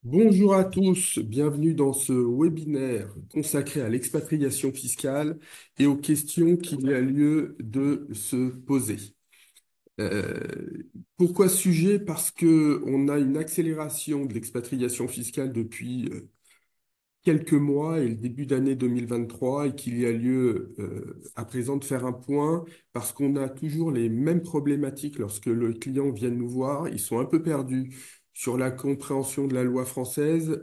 Bonjour à tous, bienvenue dans ce webinaire consacré à l'expatriation fiscale et aux questions qu'il y a lieu de se poser. Euh, Pourquoi ce sujet? Parce que on a une accélération de l'expatriation fiscale depuis quelques mois et le début d'année 2023 et qu'il y a lieu à présent de faire un point parce qu'on a toujours les mêmes problématiques lorsque le client vient nous voir. Ils sont un peu perdus sur la compréhension de la loi française,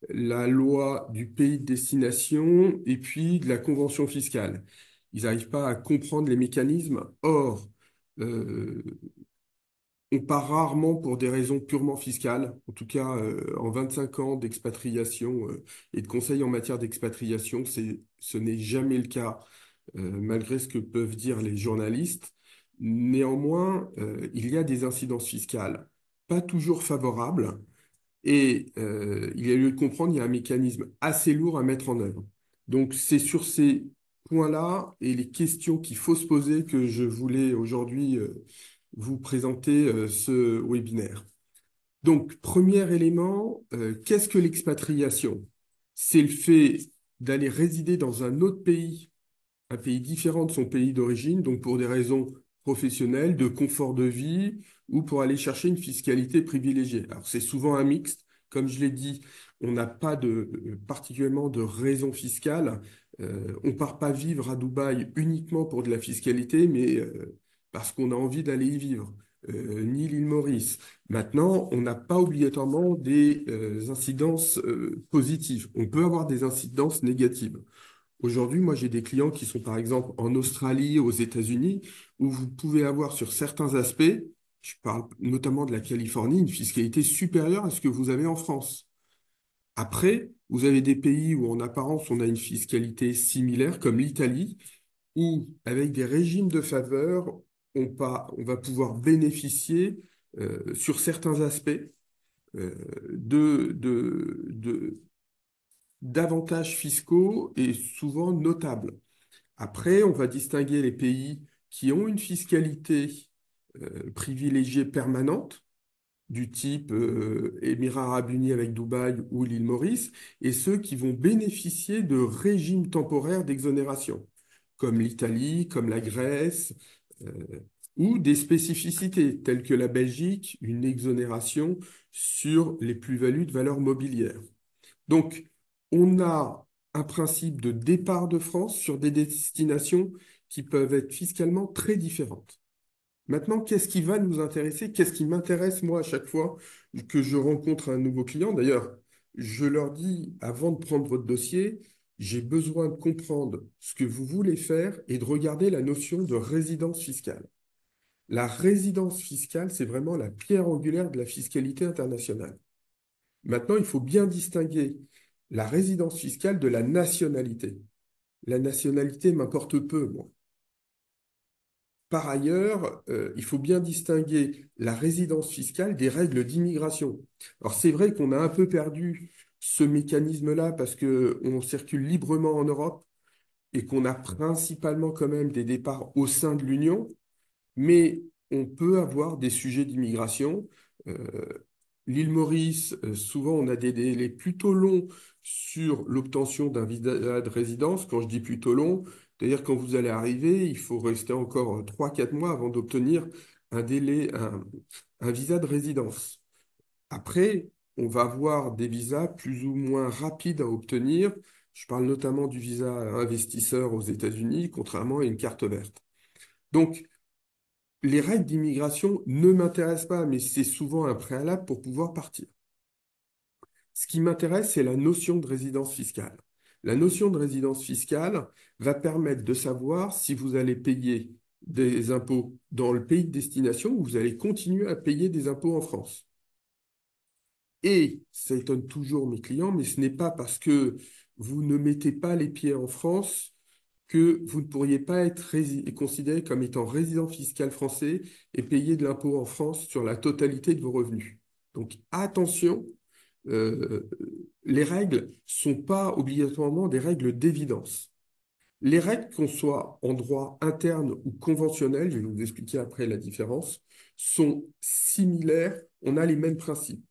la loi du pays de destination et puis de la convention fiscale. Ils n'arrivent pas à comprendre les mécanismes. Or, euh, on part rarement pour des raisons purement fiscales. En tout cas, en 25 ans d'expatriation et de conseils en matière d'expatriation, ce n'est jamais le cas, malgré ce que peuvent dire les journalistes. Néanmoins, il y a des incidences fiscales pas toujours favorables et il y a lieu de comprendre, il y a un mécanisme assez lourd à mettre en œuvre. Donc, c'est sur ces points-là et les questions qu'il faut se poser que je voulais aujourd'hui vous présenter ce webinaire. Donc, premier élément, qu'est-ce que l'expatriation? C'est le fait d'aller résider dans un pays différent de son pays d'origine, donc pour des raisons professionnelles, de confort de vie ou pour aller chercher une fiscalité privilégiée. Alors c'est souvent un mixte. Comme je l'ai dit, on n'a pas particulièrement de raison fiscale. On ne part pas vivre à Dubaï uniquement pour de la fiscalité, mais parce qu'on a envie d'aller y vivre. Ni l'île Maurice. Maintenant, on n'a pas obligatoirement des incidences positives. On peut avoir des incidences négatives. Aujourd'hui, moi, j'ai des clients qui sont par exemple en Australie, aux États-Unis, où vous pouvez avoir sur certains aspects, je parle notamment de la Californie, une fiscalité supérieure à ce que vous avez en France. Après, vous avez des pays où en apparence on a une fiscalité similaire, comme l'Italie, où avec des régimes de faveur, on va pouvoir bénéficier sur certains aspects euh, de d'avantages fiscaux et souvent notables. Après, on va distinguer les pays qui ont une fiscalité privilégiée permanente, du type Émirats arabes unis avec Dubaï ou l'île Maurice, et ceux qui vont bénéficier de régimes temporaires d'exonération, comme l'Italie, comme la Grèce, euh, ou des spécificités telles que la Belgique, une exonération sur les plus-values de valeur mobilière. Donc, on a un principe de départ de France sur des destinations qui peuvent être fiscalement très différentes. Maintenant, qu'est-ce qui va nous intéresser? Qu'est-ce qui m'intéresse, moi, à chaque fois que je rencontre un nouveau client? D'ailleurs, je leur dis, avant de prendre votre dossier, j'ai besoin de comprendre ce que vous voulez faire et de regarder la notion de résidence fiscale. La résidence fiscale, c'est vraiment la pierre angulaire de la fiscalité internationale. Maintenant, il faut bien distinguer la résidence fiscale de la nationalité. La nationalité m'importe peu, moi. Par ailleurs, il faut bien distinguer la résidence fiscale des règles d'immigration. Alors, c'est vrai qu'on a un peu perdu ce mécanisme-là parce qu'on circule librement en Europe et qu'on a principalement quand même des départs au sein de l'Union, mais on peut avoir des sujets d'immigration. L'île Maurice, souvent, on a des délais plutôt longs sur l'obtention d'un visa de résidence. Quand je dis plutôt long, c'est-à-dire quand vous allez arriver, il faut rester encore 3 4 mois avant d'obtenir un visa de résidence. Après, on va avoir des visas plus ou moins rapides à obtenir. Je parle notamment du visa investisseur aux États-Unis, contrairement à une carte verte. Donc, les règles d'immigration ne m'intéressent pas, mais c'est souvent un préalable pour pouvoir partir. Ce qui m'intéresse, c'est la notion de résidence fiscale. La notion de résidence fiscale va permettre de savoir si vous allez payer des impôts dans le pays de destination ou vous allez continuer à payer des impôts en France. Et ça étonne toujours mes clients, mais ce n'est pas parce que vous ne mettez pas les pieds en France que vous ne pourriez pas être considéré comme étant résident fiscal français et payer de l'impôt en France sur la totalité de vos revenus. Donc attention, euh, les règles ne sont pas obligatoirement des règles d'évidence. Les règles, qu'on soit en droit interne ou conventionnel, je vais vous expliquer après la différence, sont similaires, on a les mêmes principes.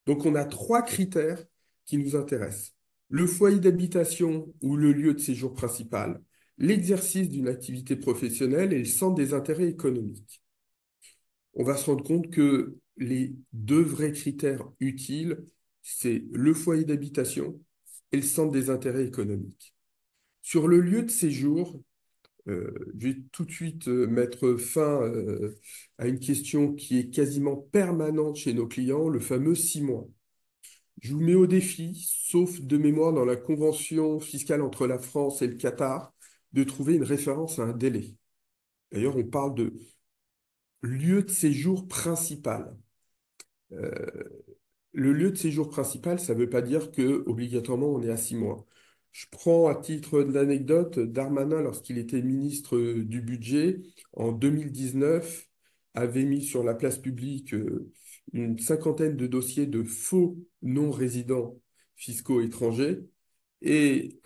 Donc, on a trois critères qui nous intéressent. Le foyer d'habitation ou le lieu de séjour principal, l'exercice d'une activité professionnelle et le centre des intérêts économiques. On va se rendre compte que les deux vrais critères utiles, c'est le foyer d'habitation et le centre des intérêts économiques. Sur le lieu de séjour, je vais tout de suite mettre fin à une question qui est quasiment permanente chez nos clients, le fameux 6 mois. Je vous mets au défi, sauf de mémoire dans la convention fiscale entre la France et le Qatar, de trouver une référence à un délai. D'ailleurs, on parle de lieu de séjour principal. Euh, le lieu de séjour principal, ça ne veut pas dire que obligatoirement on est à 6 mois. Je prends à titre d'anecdote, Darmanin, lorsqu'il était ministre du Budget, en 2019, avait mis sur la place publique une cinquantaine de dossiers de faux non-résidents fiscaux étrangers. Et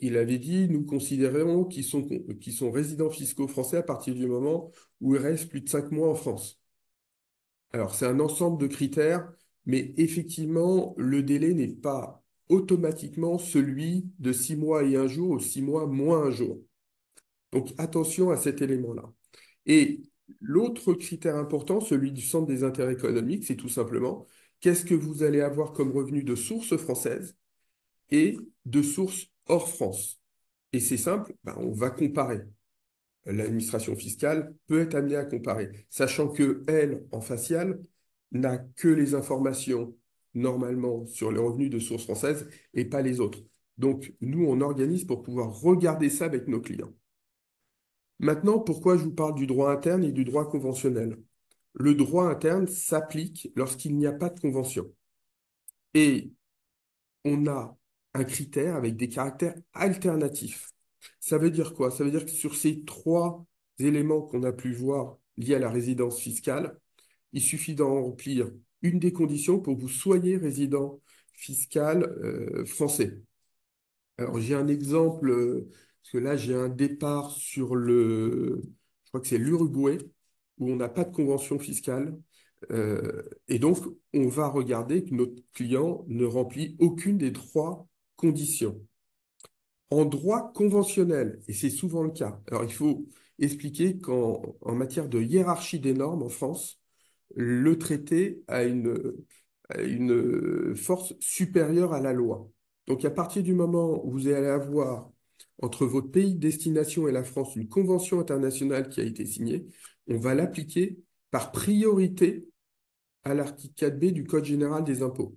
il avait dit, nous considérons qu'ils sont résidents fiscaux français à partir du moment où ils restent plus de 5 mois en France. Alors, c'est un ensemble de critères, mais effectivement, le délai n'est pas automatiquement celui de 6 mois et un jour ou 6 mois moins un jour. Donc, attention à cet élément-là. Et l'autre critère important, celui du centre des intérêts économiques, c'est tout simplement qu'est-ce que vous allez avoir comme revenu de source française et de source hors France. Et c'est simple, ben, on va comparer. L'administration fiscale peut être amenée à comparer, sachant que elle, en facial, n'a que les informations normalement sur les revenus de source française et pas les autres. Donc, nous, on organise pour pouvoir regarder ça avec nos clients. Maintenant, pourquoi je vous parle du droit interne et du droit conventionnel? Le droit interne s'applique lorsqu'il n'y a pas de convention. Et on a un critère avec des caractères alternatifs. Ça veut dire quoi? Ça veut dire que sur ces trois éléments qu'on a pu voir liés à la résidence fiscale, il suffit d'en remplir une des conditions pour que vous soyez résident fiscal français. Alors j'ai un exemple, parce que là j'ai un départ sur je crois que c'est l'Uruguay, où on n'a pas de convention fiscale. Et donc, on va regarder que notre client ne remplit aucune des trois conditions. En droit conventionnel, et c'est souvent le cas, alors il faut expliquer qu'en matière de hiérarchie des normes en France, le traité a une force supérieure à la loi. Donc à partir du moment où vous allez avoir entre votre pays de destination et la France une convention internationale qui a été signée, on va l'appliquer par priorité à l'article 4B du Code général des impôts.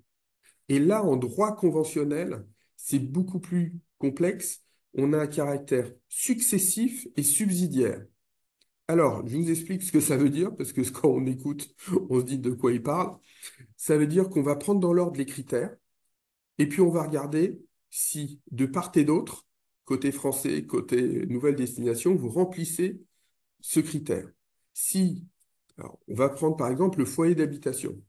Et là, en droit conventionnel, c'est beaucoup plus complexe. On a un caractère successif et subsidiaire. Alors, je vous explique ce que ça veut dire, parce que quand on écoute, on se dit de quoi il parle. Ça veut dire qu'on va prendre dans l'ordre les critères, et puis on va regarder si, de part et d'autre, côté français, côté nouvelle destination, vous remplissez ce critère. Si, alors, on va prendre par exemple le foyer d'habitation.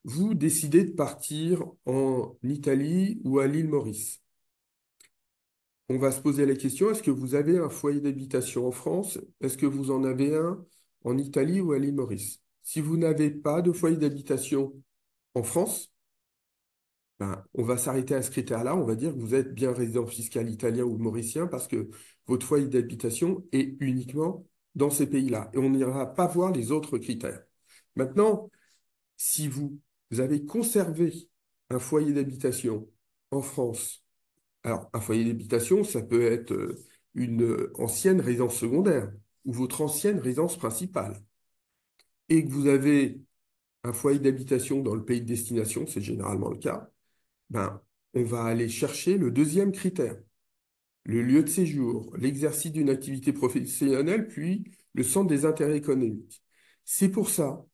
Vous décidez de partir en Italie ou à l'île Maurice. On va se poser la question, est-ce que vous avez un foyer d'habitation en France? Est-ce que vous en avez un en Italie ou à l'île Maurice? Si vous n'avez pas de foyer d'habitation en France, ben, on va s'arrêter à ce critère-là. On va dire que vous êtes bien résident fiscal italien ou mauricien parce que votre foyer d'habitation est uniquement dans ces pays-là. Et on n'ira pas voir les autres critères. Maintenant, si vous avez conservé un foyer d'habitation en France, alors un foyer d'habitation, ça peut être une ancienne résidence secondaire ou votre ancienne résidence principale, et que vous avez un foyer d'habitation dans le pays de destination, c'est généralement le cas, ben, on va aller chercher le deuxième critère, le lieu de séjour, l'exercice d'une activité professionnelle, puis le centre des intérêts économiques. C'est pour ça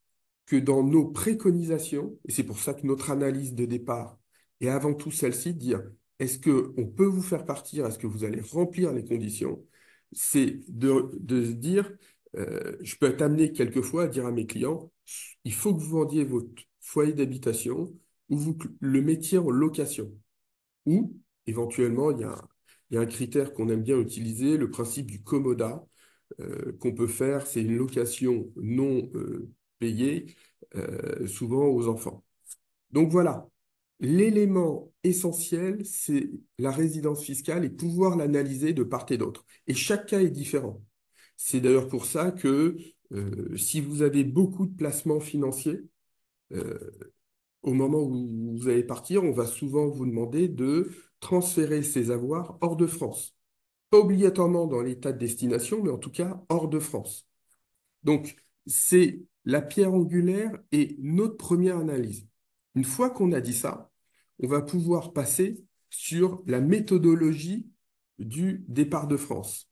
que dans nos préconisations, et c'est pour ça que notre analyse de départ est avant tout celle-ci, de dire est-ce qu'on peut vous faire partir, est-ce que vous allez remplir les conditions, c'est de se dire, je peux être amené quelquefois à dire à mes clients, il faut que vous vendiez votre foyer d'habitation ou vous le mettiez en location. Ou, éventuellement, il y a un critère qu'on aime bien utiliser, le principe du commodat, qu'on peut faire, c'est une location non payée, souvent aux enfants. Donc voilà, l'élément essentiel, c'est la résidence fiscale et pouvoir l'analyser de part et d'autre. Et chaque cas est différent. C'est d'ailleurs pour ça que si vous avez beaucoup de placements financiers, euh, au moment où vous allez partir, on va souvent vous demander de transférer ces avoirs hors de France. Pas obligatoirement dans l'état de destination, mais en tout cas hors de France. Donc, c'est la pierre angulaire et notre première analyse. Une fois qu'on a dit ça, on va pouvoir passer sur la méthodologie du départ de France.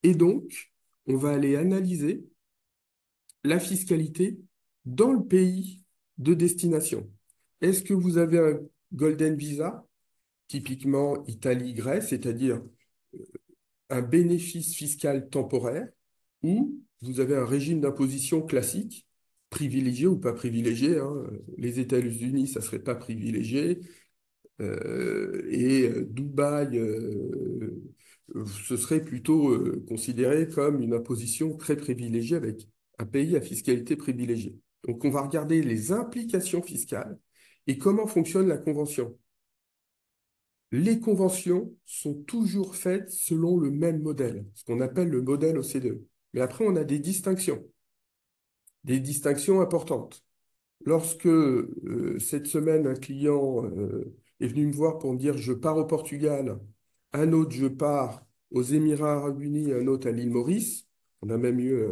Et donc, on va aller analyser la fiscalité dans le pays de destination. Est-ce que vous avez un Golden Visa, typiquement Italie-Grèce, c'est-à-dire un bénéfice fiscal temporaire, ou vous avez un régime d'imposition classique, privilégié ou pas privilégié, hein. Les États-Unis, ça ne serait pas privilégié, et Dubaï, ce serait plutôt considéré comme une imposition très privilégiée avec un pays à fiscalité privilégiée. Donc on va regarder les implications fiscales et comment fonctionne la convention. Les conventions sont toujours faites selon le même modèle, ce qu'on appelle le modèle OCDE. Mais après, on a des distinctions importantes. Lorsque cette semaine, un client est venu me voir pour me dire je pars au Portugal, un autre je pars aux Émirats arabes unis, un autre à l'île Maurice, on a même eu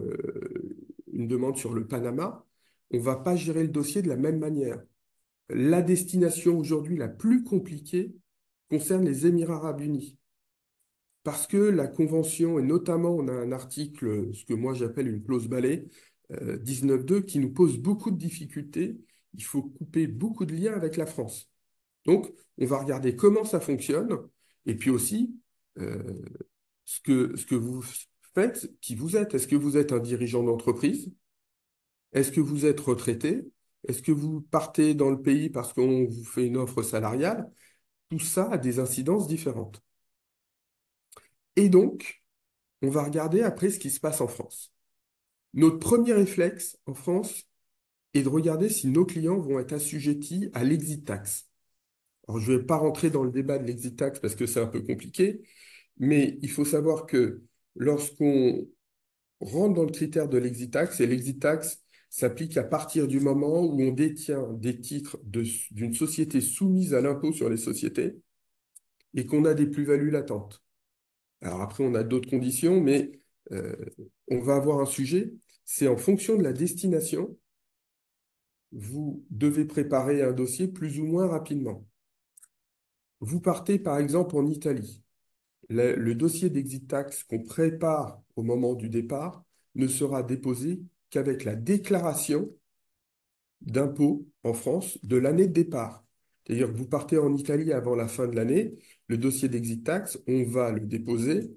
une demande sur le Panama, on ne va pas gérer le dossier de la même manière. La destination aujourd'hui la plus compliquée concerne les Émirats arabes unis. Parce que la convention, et notamment on a un article, ce que moi j'appelle une clause balai, 19.2, qui nous pose beaucoup de difficultés. Il faut couper beaucoup de liens avec la France. Donc, on va regarder comment ça fonctionne, et puis aussi euh, ce que vous faites, qui vous êtes. Est-ce que vous êtes un dirigeant d'entreprise? Est-ce que vous êtes retraité? Est-ce que vous partez dans le pays parce qu'on vous fait une offre salariale? Tout ça a des incidences différentes. Et donc, on va regarder après ce qui se passe en France. Notre premier réflexe en France est de regarder si nos clients vont être assujettis à l'exit tax. Alors, je ne vais pas rentrer dans le débat de l'exit tax parce que c'est un peu compliqué, mais il faut savoir que lorsqu'on rentre dans le critère de l'exit tax, et l'exit tax s'applique à partir du moment où on détient des titres d'une société soumise à l'impôt sur les sociétés et qu'on a des plus-values latentes. Alors après, on a d'autres conditions, mais euh, on va avoir un sujet, c'est en fonction de la destination, vous devez préparer un dossier plus ou moins rapidement. Vous partez par exemple en Italie. Le dossier d'exit tax qu'on prépare au moment du départ ne sera déposé qu'avec la déclaration d'impôt en France de l'année de départ. C'est-à-dire que vous partez en Italie avant la fin de l'année, le dossier d'exit tax, on va le déposer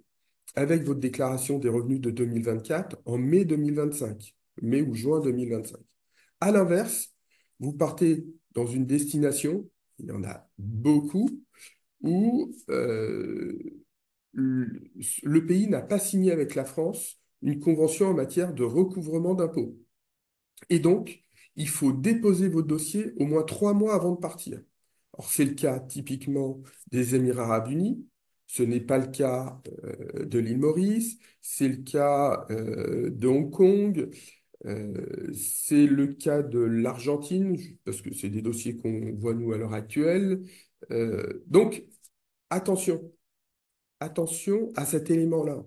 avec votre déclaration des revenus de 2024 en mai 2025, mai ou juin 2025. À l'inverse, vous partez dans une destination, il y en a beaucoup, où le pays n'a pas signé avec la France une convention en matière de recouvrement d'impôts. Et donc, il faut déposer votre dossier au moins 3 mois avant de partir. Alors, c'est le cas typiquement des Émirats arabes unis, ce n'est pas le cas de l'île Maurice, c'est le cas de Hong Kong, c'est le cas de l'Argentine, parce que c'est des dossiers qu'on voit nous à l'heure actuelle. Donc, attention, attention à cet élément-là.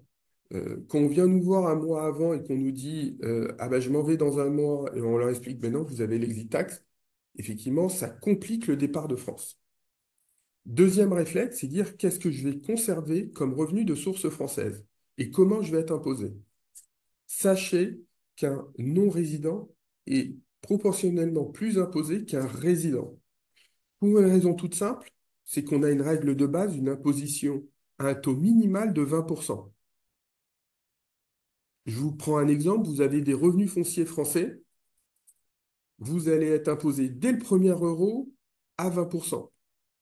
Quand on vient nous voir un mois avant et qu'on nous dit ah ben, je m'en vais dans un mois et on leur explique ben non, vous avez l'exit tax, effectivement, ça complique le départ de France. Deuxième réflexe, c'est dire qu'est-ce que je vais conserver comme revenu de source française et comment je vais être imposé. Sachez qu'un non-résident est proportionnellement plus imposé qu'un résident. Pour une raison toute simple, c'est qu'on a une règle de base, une imposition à un taux minimal de 20%. Je vous prends un exemple, vous avez des revenus fonciers français, vous allez être imposé dès le premier euro à 20%.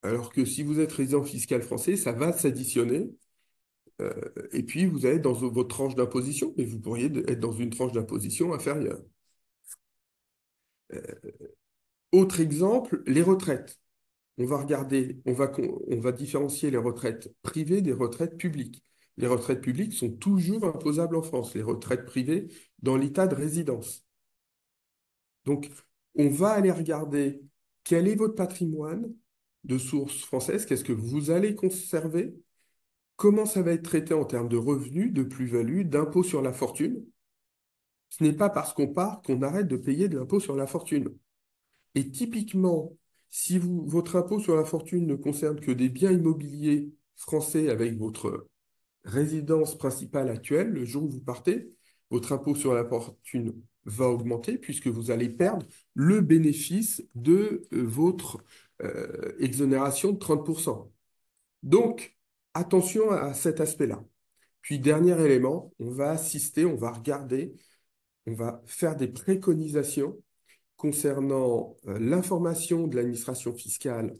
Alors que si vous êtes résident fiscal français, ça va s'additionner. euh, et puis, vous allez dans votre tranche d'imposition, mais vous pourriez être dans une tranche d'imposition inférieure. Autre exemple, les retraites. On va regarder, on va différencier les retraites privées des retraites publiques. Les retraites publiques sont toujours imposables en France, les retraites privées dans l'état de résidence. Donc, on va aller regarder quel est votre patrimoine de source française, qu'est-ce que vous allez conserver, comment ça va être traité en termes de revenus, de plus-value, d'impôt sur la fortune. Ce n'est pas parce qu'on part qu'on arrête de payer de l'impôt sur la fortune. Et typiquement, si votre impôt sur la fortune ne concerne que des biens immobiliers français avec votre résidence principale actuelle, le jour où vous partez, votre impôt sur la fortune va augmenter puisque vous allez perdre le bénéfice de votre exonération de 30%. Donc, attention à cet aspect-là. Puis, dernier élément, on va assister, on va regarder, on va faire des préconisations concernant l'information de l'administration fiscale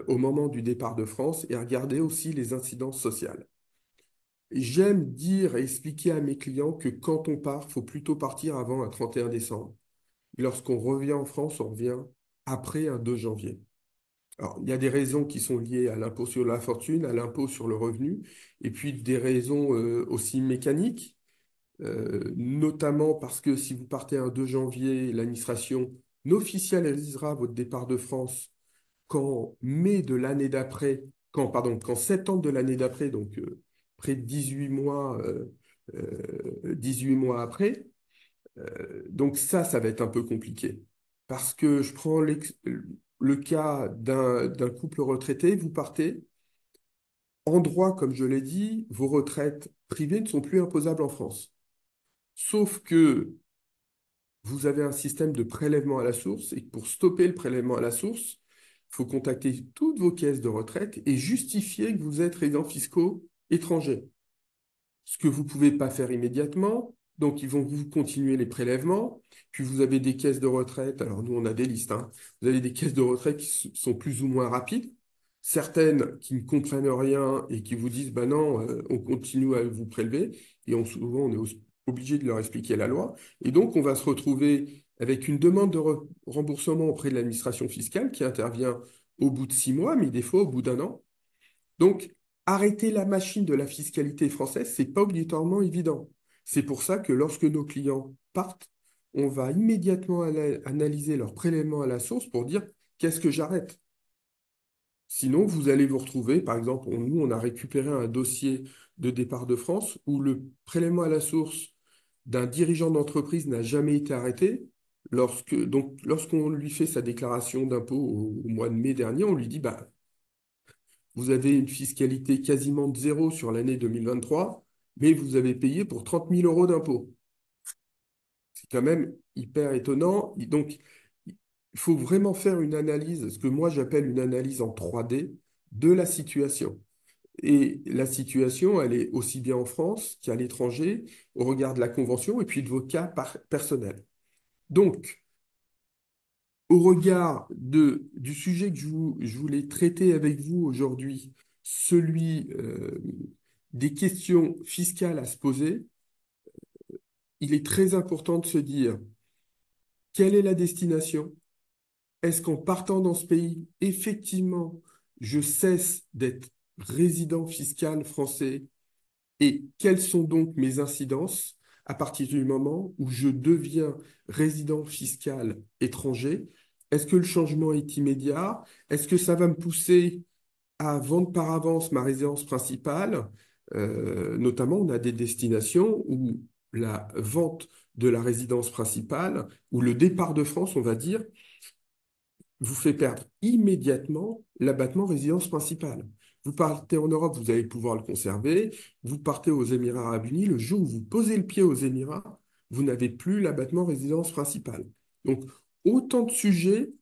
au moment du départ de France et regarder aussi les incidences sociales. J'aime dire et expliquer à mes clients que quand on part, il faut plutôt partir avant un 31 décembre. Et lorsqu'on revient en France, on revient après un 2 janvier. Alors, il y a des raisons qui sont liées à l'impôt sur la fortune, à l'impôt sur le revenu, et puis des raisons aussi mécaniques, notamment parce que si vous partez un 2 janvier, l'administration n'officialisera votre départ de France qu'en mai de l'année d'après, qu'en septembre de l'année d'après, donc près de 18 mois après. Donc ça va être un peu compliqué. Parce que je prends le cas d'un couple retraité, vous partez, en droit, comme je l'ai dit, vos retraites privées ne sont plus imposables en France. Sauf que vous avez un système de prélèvement à la source et que pour stopper le prélèvement à la source, il faut contacter toutes vos caisses de retraite et justifier que vous êtes résident fiscaux étrangers. Ce que vous ne pouvez pas faire immédiatement. Donc, ils vont vous continuer les prélèvements. Puis, vous avez des caisses de retraite. Alors, nous, on a des listes, hein. Vous avez des caisses de retraite qui sont plus ou moins rapides. Certaines qui ne comprennent rien et qui vous disent, bah non, on continue à vous prélever. Et souvent, on est obligé de leur expliquer la loi. Et donc, on va se retrouver avec une demande de remboursement auprès de l'administration fiscale qui intervient au bout de 6 mois, mais des fois au bout d'un an. Donc, arrêter la machine de la fiscalité française, c'est pas obligatoirement évident. C'est pour ça que lorsque nos clients partent, on va immédiatement analyser leur prélèvement à la source pour dire qu'est-ce que j'arrête. Sinon, vous allez vous retrouver, par exemple, nous, on a récupéré un dossier de départ de France où le prélèvement à la source d'un dirigeant d'entreprise n'a jamais été arrêté. Donc, lorsqu'on lui fait sa déclaration d'impôt au mois de mai dernier, on lui dit, bah, vous avez une fiscalité quasiment de zéro sur l'année 2023, mais vous avez payé pour 30 000 euros d'impôts. C'est quand même hyper étonnant. Donc, il faut vraiment faire une analyse, ce que moi j'appelle une analyse en 3D de la situation. Et la situation, elle est aussi bien en France qu'à l'étranger, au regard de la Convention et puis de vos cas personnels. Donc, au regard du sujet que je voulais traiter avec vous aujourd'hui, celui des questions fiscales à se poser, il est très important de se dire quelle est la destination? Est-ce qu'en partant dans ce pays, effectivement, je cesse d'être résident fiscal français et quelles sont donc mes incidences à partir du moment où je deviens résident fiscal étranger? Est-ce que le changement est immédiat? Est-ce que ça va me pousser à vendre par avance ma résidence principale? Notamment, on a des destinations où la vente de la résidence principale, ou le départ de France, on va dire, vous fait perdre immédiatement l'abattement résidence principale. Vous partez en Europe, vous allez pouvoir le conserver. Vous partez aux Émirats arabes unis, le jour où vous posez le pied aux Émirats, vous n'avez plus l'abattement résidence principale. Donc, autant de sujets,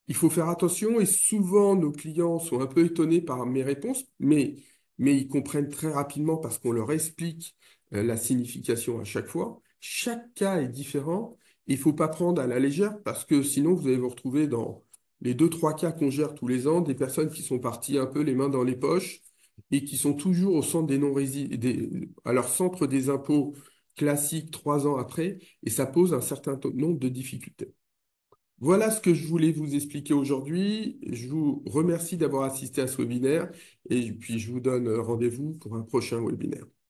il faut faire attention et souvent nos clients sont un peu étonnés par mes réponses, mais ils comprennent très rapidement parce qu'on leur explique la signification à chaque fois. Chaque cas est différent. Il ne faut pas prendre à la légère parce que sinon vous allez vous retrouver dans les deux, trois cas qu'on gère tous les ans, des personnes qui sont parties un peu les mains dans les poches et qui sont toujours au centre des à leur centre des impôts classiques 3 ans après, et ça pose un certain nombre de difficultés. Voilà ce que je voulais vous expliquer aujourd'hui. Je vous remercie d'avoir assisté à ce webinaire et puis je vous donne rendez-vous pour un prochain webinaire.